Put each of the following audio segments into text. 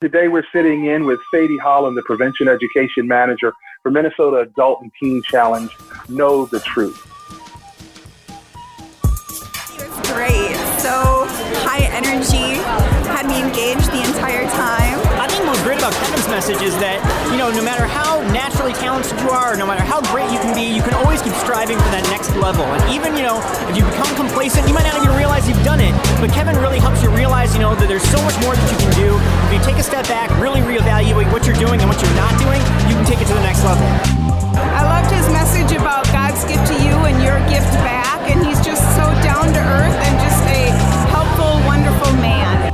Today we're sitting in with Sadie Holland, the Prevention Education Manager for Minnesota Adult and Teen Challenge, Know the Truth. It was great. So high energy, had me engaged the entire time. I think what's great about Kevin's message is that, no matter how naturally talented you are, no matter how great you can be, you can always keep striving for that next level. And even, if you become complacent, you might not even realize you've done it. But Kevin really helps you realize, that there's so much more that you can do. If you take a step back, really reevaluate what you're doing and what you're not doing, you can take it to the next level. I loved his message about God's gift to you and your gift back. And he's just so down to earth and just a helpful, wonderful man.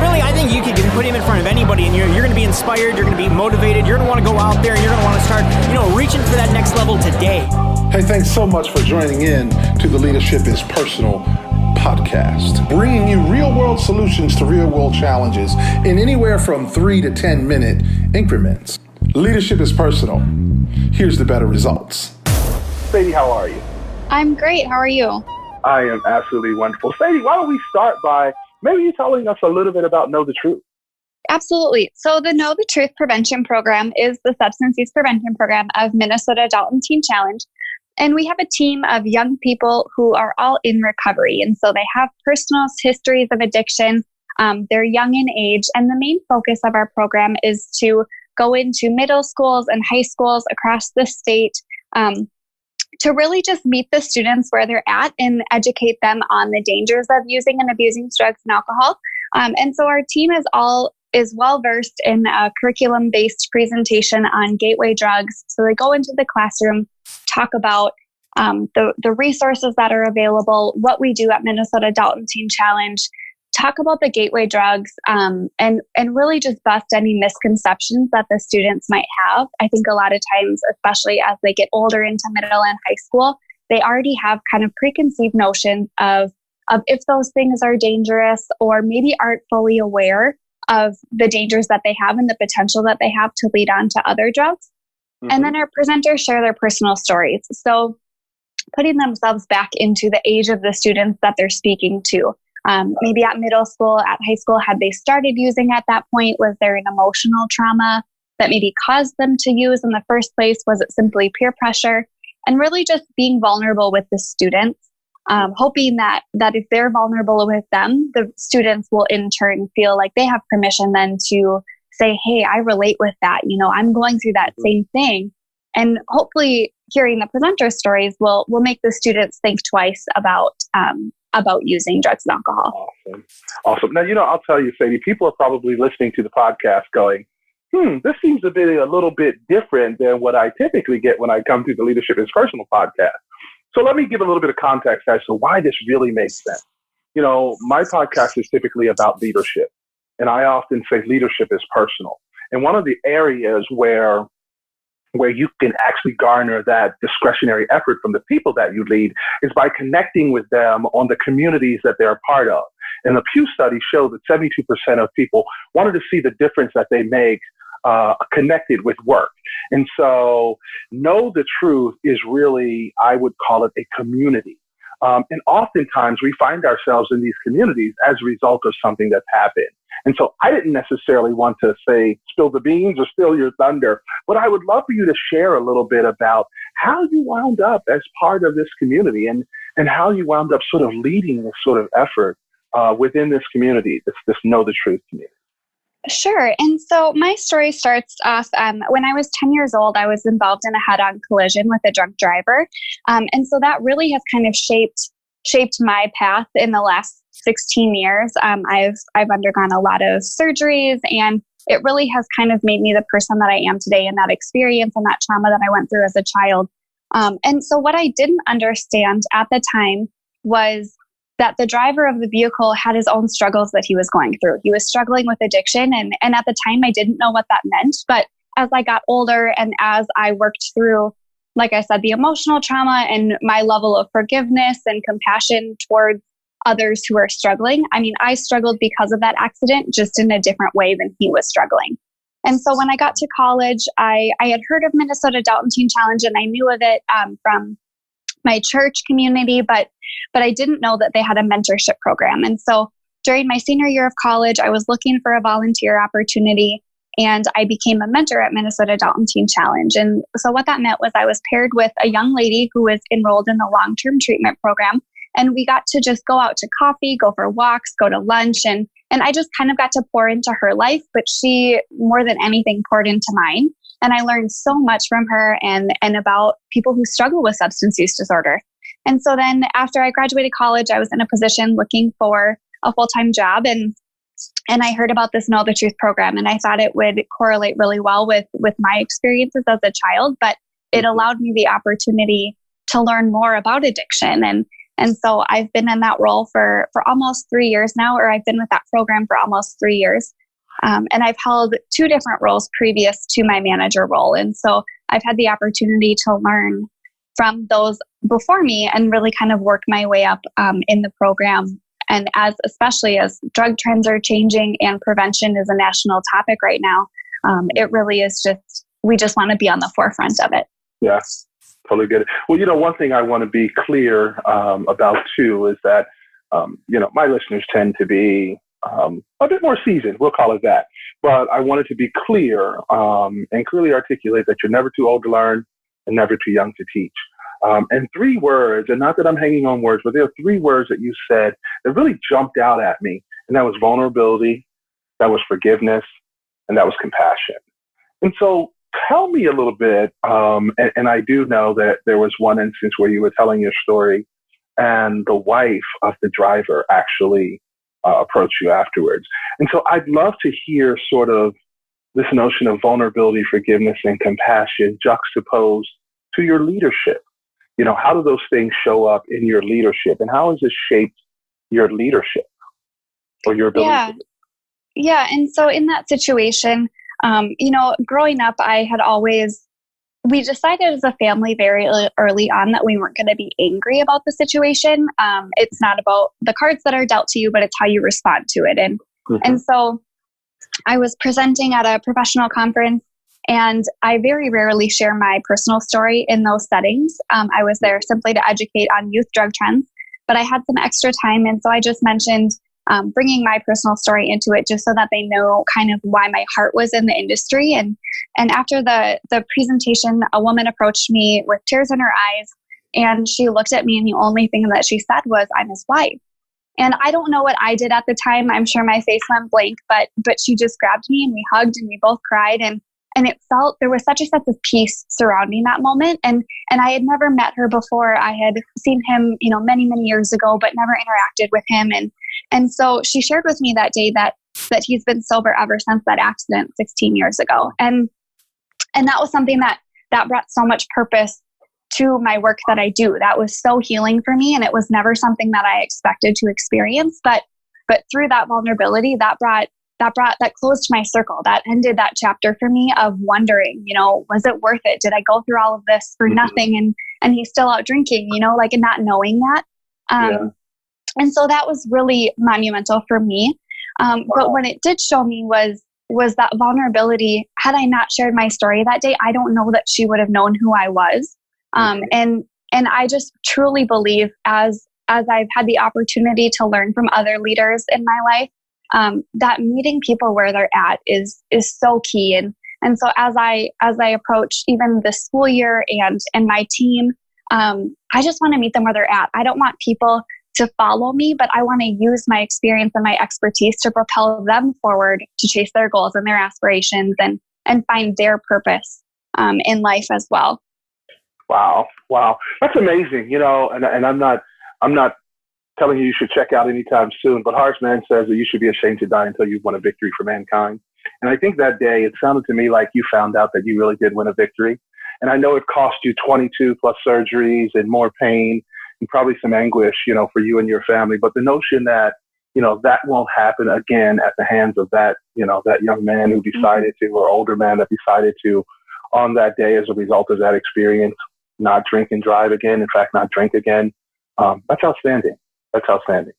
Really, I think you can put him in front of anybody and you're going to be inspired, you're going to be motivated, you're going to want to go out there and you're going to want to start, reaching for that next level today. Hey, thanks so much for joining in to the Leadership is Personal podcast, bringing you real-world solutions to real-world challenges in anywhere from 3 to 10-minute increments. Leadership is personal. Here's the better results. Sadie, how are you? I'm great. How are you? I am absolutely wonderful. Sadie, why don't we start by maybe you telling us a little bit about Know the Truth? Absolutely. So the Know the Truth Prevention Program is the substance use prevention program of Minnesota Adult and Teen Challenge. And we have a team of young people who are all in recovery. And so they have personal histories of addiction. They're young in age. And the main focus of our program is to go into middle schools and high schools across the state to really just meet the students where they're at and educate them on the dangers of using and abusing drugs and alcohol. And so our team is well-versed in a curriculum-based presentation on gateway drugs. So they go into the classroom, talk about the resources that are available, what we do at Minnesota Adult and Teen Challenge, talk about the gateway drugs, and really just bust any misconceptions that the students might have. I think a lot of times, especially as they get older into middle and high school, they already have kind of preconceived notions of if those things are dangerous or maybe aren't fully aware of the dangers that they have and the potential that they have to lead on to other drugs. Mm-hmm. And then our presenters share their personal stories. So putting themselves back into the age of the students that they're speaking to. Maybe at middle school, at high school, had they started using at that point? Was there an emotional trauma that maybe caused them to use in the first place? Was it simply peer pressure? And really just being vulnerable with the students, hoping that if they're vulnerable with them, the students will in turn feel like they have permission then to say, hey, I relate with that. I'm going through that same thing. And hopefully hearing the presenter stories will make the students think twice about using drugs and alcohol. Awesome. Now, I'll tell you, Sadie, people are probably listening to the podcast going, this seems a little bit different than what I typically get when I come to the Leadership is Personal podcast. So let me give a little bit of context as to why this really makes sense. My podcast is typically about leadership, and I often say leadership is personal. And one of the areas where you can actually garner that discretionary effort from the people that you lead is by connecting with them on the communities that they're a part of. And the Pew study showed that 72% of people wanted to see the difference that they make connected with work. And so Know the Truth is really, I would call it a community. And oftentimes we find ourselves in these communities as a result of something that's happened. And so I didn't necessarily want to say spill the beans or steal your thunder, but I would love for you to share a little bit about how you wound up as part of this community and how you wound up sort of leading this sort of effort within this community, this Know the Truth community. Sure. And so my story starts off when I was 10 years old. I was involved in a head-on collision with a drunk driver. And so that really has kind of shaped my path in the last 16 years. I've undergone a lot of surgeries, and it really has kind of made me the person that I am today, and that experience and that trauma that I went through as a child. And so what I didn't understand at the time was that the driver of the vehicle had his own struggles that he was going through. He was struggling with addiction. And at the time, I didn't know what that meant. But as I got older and as I worked through, like I said, the emotional trauma and my level of forgiveness and compassion towards others who are struggling, I struggled because of that accident, just in a different way than he was struggling. And so when I got to college, I had heard of Minnesota Adult and Teen Challenge, and I knew of it from my church community, but I didn't know that they had a mentorship program. And so during my senior year of college, I was looking for a volunteer opportunity, and I became a mentor at Minnesota Dalton Teen Challenge. And so what that meant was I was paired with a young lady who was enrolled in the long-term treatment program. And we got to just go out to coffee, go for walks, go to lunch. And I just kind of got to pour into her life, but she, more than anything, poured into mine. And I learned so much from her and about people who struggle with substance use disorder. And so then after I graduated college, I was in a position looking for a full-time job. And I heard about this Know the Truth program, and I thought it would correlate really well with my experiences as a child, but it allowed me the opportunity to learn more about addiction. And so I've been in that role for almost 3 years now, or I've been with that program for almost 3 years. And I've held 2 different roles previous to my manager role. And so I've had the opportunity to learn from those before me and really kind of work my way up in the program. And especially as drug trends are changing and prevention is a national topic right now, it really is we just want to be on the forefront of it. Yeah, totally get it. Well, one thing I want to be clear about too is that, my listeners tend to be a bit more seasoned, we'll call it that. But I wanted to be clear and clearly articulate that you're never too old to learn and never too young to teach. And 3 words, and not that I'm hanging on words, but there are 3 words that you said that really jumped out at me. And that was vulnerability, that was forgiveness, and that was compassion. And so tell me a little bit, and I do know that there was one instance where you were telling your story and the wife of the driver actually approached you afterwards. And so I'd love to hear sort of this notion of vulnerability, forgiveness, and compassion juxtaposed to your leadership. How do those things show up in your leadership, and how has it shaped your leadership or your ability? Yeah. And so in that situation, growing up, we decided as a family very early on that we weren't going to be angry about the situation. It's not about the cards that are dealt to you, but it's how you respond to it. And so I was presenting at a professional conference, and I very rarely share my personal story in those settings. I was there simply to educate on youth drug trends, but I had some extra time. And so I just mentioned bringing my personal story into it just so that they know kind of why my heart was in the industry. And after the presentation, a woman approached me with tears in her eyes, and she looked at me, and the only thing that she said was, "I'm his wife." And I don't know what I did at the time. I'm sure my face went blank, but she just grabbed me and we hugged and we both cried. And it felt, there was such a sense of peace surrounding that moment. And I had never met her before. I had seen him, many, many years ago, but never interacted with him. And so she shared with me that day that he's been sober ever since that accident 16 years ago. And that was something that brought so much purpose to my work that I do. That was so healing for me. And it was never something that I expected to experience. But through that vulnerability, that closed my circle. That ended that chapter for me of wondering, was it worth it? Did I go through all of this for nothing? And he's still out drinking, and not knowing that. And so that was really monumental for me. But what it did show me was that vulnerability. Had I not shared my story that day, I don't know that she would have known who I was. And I just truly believe as I've had the opportunity to learn from other leaders in my life, that meeting people where they're at is so key. And so as I approach even the school year and my team, I just want to meet them where they're at. I don't want people to follow me, but I want to use my experience and my expertise to propel them forward to chase their goals and their aspirations and find their purpose in life as well. Wow. That's amazing. And I'm not telling you should check out anytime soon, but Hartman says that you should be ashamed to die until you've won a victory for mankind. And I think that day it sounded to me like you found out that you really did win a victory. And I know it cost you 22 plus surgeries and more pain and probably some anguish, for you and your family. But the notion that, that won't happen again at the hands of that, that young man who decided to, or older man that decided to, on that day as a result of that experience, not drink and drive again. In fact, not drink again. That's outstanding. That's outstanding.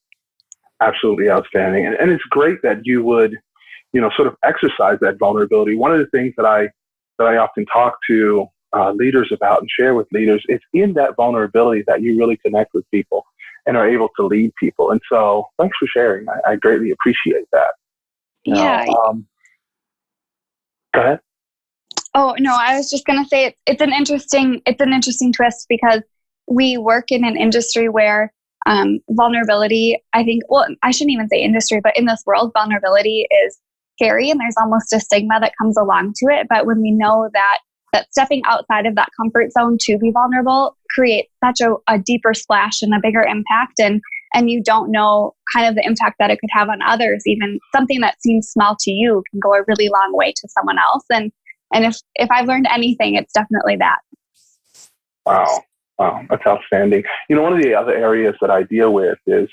Absolutely outstanding. And it's great that you would, sort of exercise that vulnerability. One of the things that I often talk to leaders about and share with leaders, it's in that vulnerability that you really connect with people. and are able to lead people. And so thanks for sharing. I greatly appreciate that. Yeah. Go ahead. Oh, no, I was just going to say it's an interesting twist because we work in an industry where vulnerability, I think, well, I shouldn't even say industry, but in this world, vulnerability is scary and there's almost a stigma that comes along to it. But when we know that stepping outside of that comfort zone to be vulnerable creates such a deeper splash and a bigger impact, and you don't know kind of the impact that it could have on others. Even something that seems small to you can go a really long way to someone else. And if I've learned anything, it's definitely that. Wow, that's outstanding. One of the other areas that I deal with is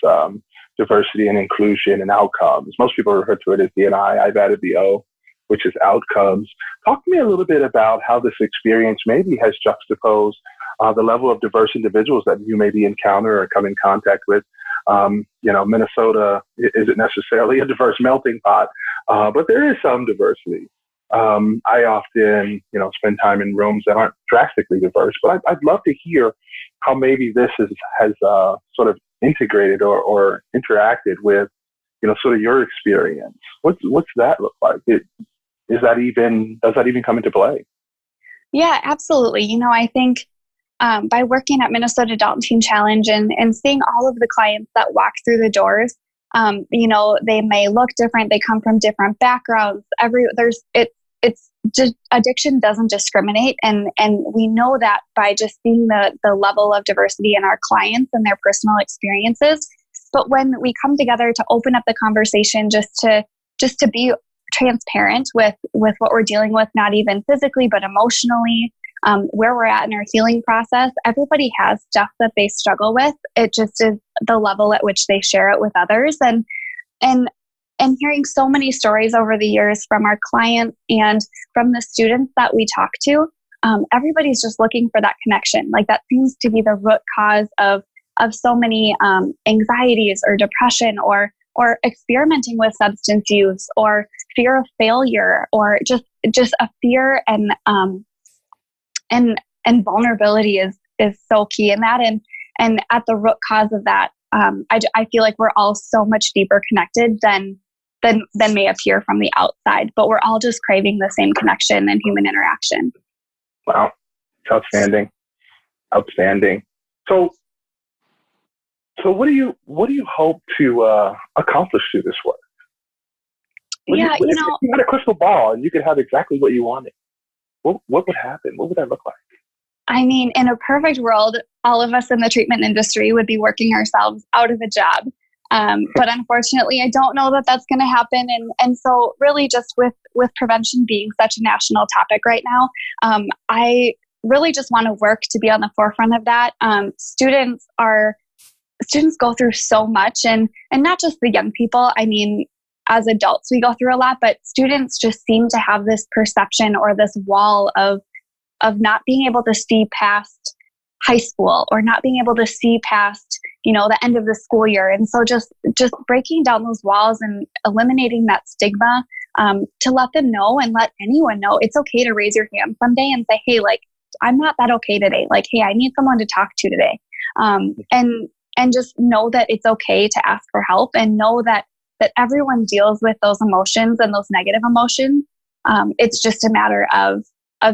diversity and inclusion and outcomes. Most people refer to it as D&I. I've added the O, which is outcomes. Talk to me a little bit about how this experience maybe has juxtaposed the level of diverse individuals that you maybe encounter or come in contact with. Minnesota isn't necessarily a diverse melting pot, but there is some diversity. I often, spend time in rooms that aren't drastically diverse, but I'd love to hear how maybe this has sort of integrated or interacted with, sort of your experience. What's that look like? Does that even come into play? Yeah, absolutely. I think by working at Minnesota Adult Teen Challenge and seeing all of the clients that walk through the doors, they may look different. They come from different backgrounds. It's just addiction doesn't discriminate, and we know that by just seeing the level of diversity in our clients and their personal experiences. But when we come together to open up the conversation, just to be transparent with what we're dealing with, not even physically but emotionally, where we're at in our healing process, everybody has stuff that they struggle with. It just is the level at which they share it with others, and hearing so many stories over the years from our clients and from the students that we talk to, everybody's just looking for that connection. Like that seems to be the root cause of so many anxieties or depression or experimenting with substance use or fear of failure or just a fear and vulnerability is so key in that. And at the root cause of that, I feel like we're all so much deeper connected than may appear from the outside, but we're all just craving the same connection and human interaction. Wow. It's outstanding. So what do you hope to accomplish through this work? If you had a crystal ball and you could have exactly what you wanted, what would happen? What would that look like? I mean, in a perfect world, all of us in the treatment industry would be working ourselves out of a job. But unfortunately, I don't know that that's going to happen. And so really just with prevention being such a national topic right now, I really just want to work to be on the forefront of that. Students go through so much and not just the young people. I mean, as adults, we go through a lot, but students just seem to have this perception or this wall of not being able to see past high school or not being able to see past, the end of the school year. And so just breaking down those walls and eliminating that stigma, to let them know and let anyone know it's okay to raise your hand someday and say, hey, like, I'm not that okay today. Like, hey, I need someone to talk to today. And just know that it's okay to ask for help and know that everyone deals with those emotions and those negative emotions. It's just a matter of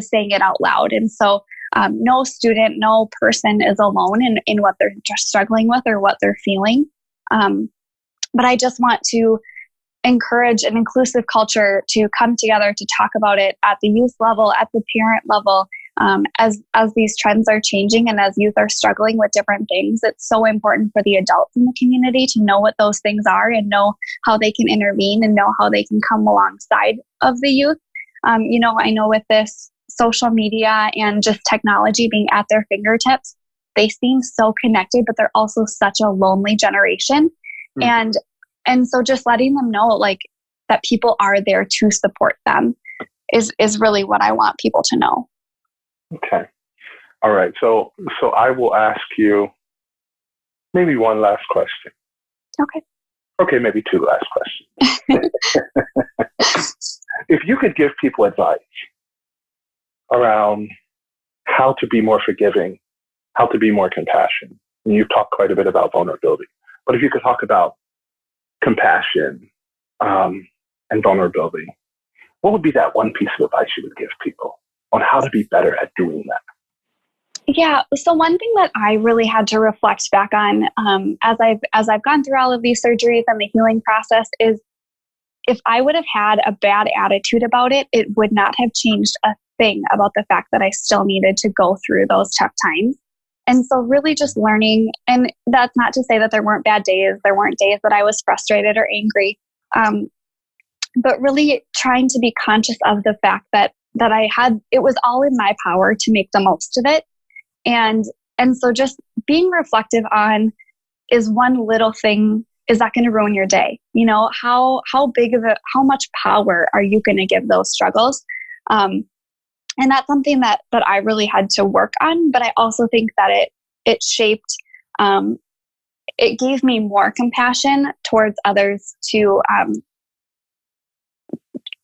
saying it out loud. And so no student, no person is alone in what they're just struggling with or what they're feeling. But I just want to encourage an inclusive culture to come together to talk about it at the youth level, at the parent level. As these trends are changing and as youth are struggling with different things, it's so important for the adults in the community to know what those things are and know how they can intervene and know how they can come alongside of the youth. I know with this social media and just technology being at their fingertips, they seem so connected, but they're also such a lonely generation. Mm-hmm. And so just letting them know like that people are there to support them is really what I want people to know. Okay. All right. So I will ask you maybe one last question. Okay, maybe two last questions. If you could give people advice around how to be more forgiving, how to be more compassionate, and you've talked quite a bit about vulnerability, but if you could talk about compassion and vulnerability, what would be that one piece of advice you would give people on how to be better at doing that? Yeah. So one thing that I really had to reflect back on as I've gone through all of these surgeries and the healing process is, if I would have had a bad attitude about it, it would not have changed a thing about the fact that I still needed to go through those tough times. And so really just learning, and that's not to say that there weren't bad days. There weren't days that I was frustrated or angry. But really trying to be conscious of the fact that it was all in my power to make the most of it. And so just being reflective on, is one little thing, is that going to ruin your day? How much power are you going to give those struggles? And that's something that I really had to work on, but I also think that it shaped, it gave me more compassion towards others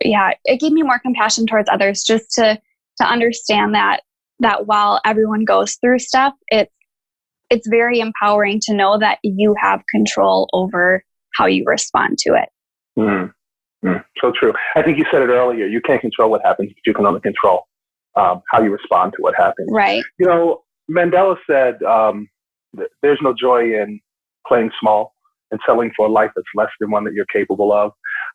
it gave me more compassion towards others just to understand that while everyone goes through stuff, it's very empowering to know that you have control over how you respond to it. So true. I think you said it earlier. You can't control what happens, but you can only control how you respond to what happens. Right. Mandela said there's no joy in playing small and settling for a life that's less than one that you're capable of.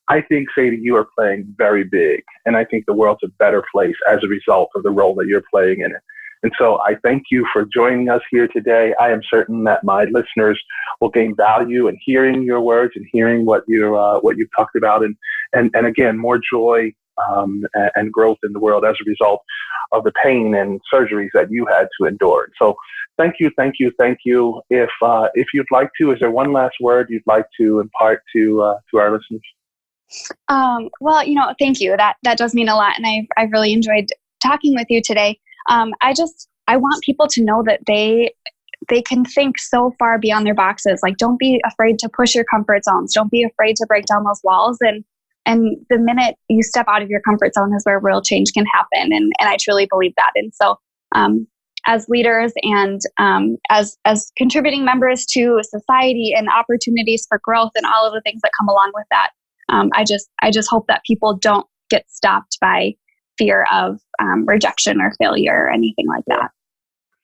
I think, Sadie, you are playing very big, and I think the world's a better place as a result of the role that you're playing in it. And so I thank you for joining us here today. I am certain that my listeners will gain value in hearing your words and hearing what you've talked about, and again, more joy and growth in the world as a result of the pain and surgeries that you had to endure. So thank you. If you'd like to, is there one last word you'd like to impart to our listeners? Well, thank you. That does mean a lot, and I've really enjoyed talking with you today. I want people to know that they can think so far beyond their boxes. Like, don't be afraid to push your comfort zones. Don't be afraid to break down those walls. And the minute you step out of your comfort zone is where real change can happen. And I truly believe that. And so, as leaders and as contributing members to society and opportunities for growth and all of the things that come along with that, I just hope that people don't get stopped by fear of rejection or failure or anything like that.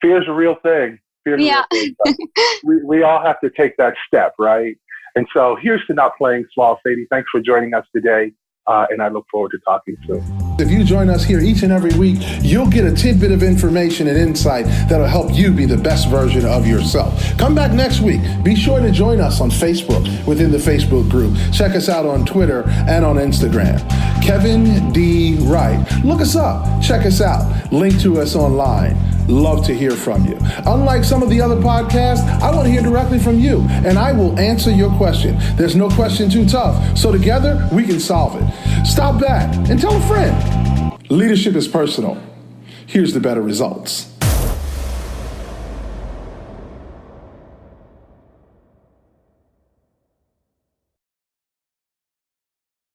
Fear is a real thing. We all have to take that step, right? And so here's to not playing small. Sadie, thanks for joining us today, and I look forward to talking soon. If you join us here each and every week, you'll get a tidbit of information and insight that'll help you be the best version of yourself. Come back next week. Be sure to join us on Facebook within the Facebook group. Check us out on Twitter and on Instagram. Kevin D. Wright. Look us up. Check us out. Link to us online. Love to hear from you. Unlike some of the other podcasts, I want to hear directly from you, and I will answer your question. There's no question too tough, so together we can solve it. Stop back and tell a friend. Leadership is personal. Here's the better results.